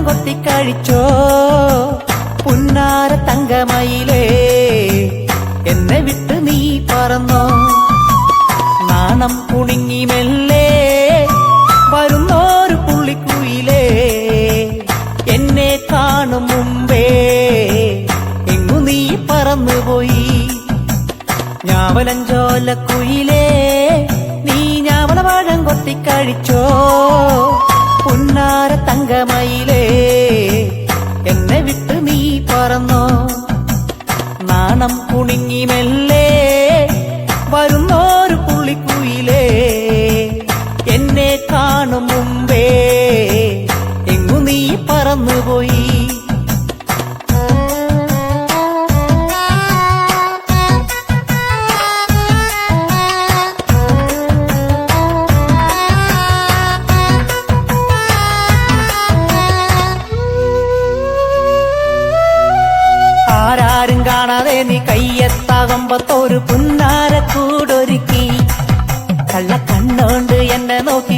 കൊത്തിക്കഴിച്ചോ പുന്നാര തങ്കമയിലേ എന്നെ വിട്ട് നീ പറന്നോ നാണം കുണുങ്ങി മെല്ലെ വരുന്നോരു പുള്ളിക്കുയിലേ എന്നെ കാണും മുമ്പേ എങ്ങു നീ പറന്നുപോയി ഞാവലഞ്ചോലക്കുയിലേ നീ ഞാവലവാഴം കൊത്തിക്കഴിച്ചോ പുന്നാര തങ്കമയിലേ എന്നെ വിട്ട് നീ പറന്നോ നാണം കുണുങ്ങി മെല്ലെ വരുന്നോരു പുള്ളിക്കുയിലേ എന്നെ കാണും മുമ്പേ എങ്ങു നീ പറന്നുപോയി ആരാരും കാണാതെ നീ കയ്യെത്താകുമ്പത്തൊരു പുന്നാര കൂടൊരുക്കി കള്ളക്കണ്ണോണ്ട് എന്നെ നോക്കി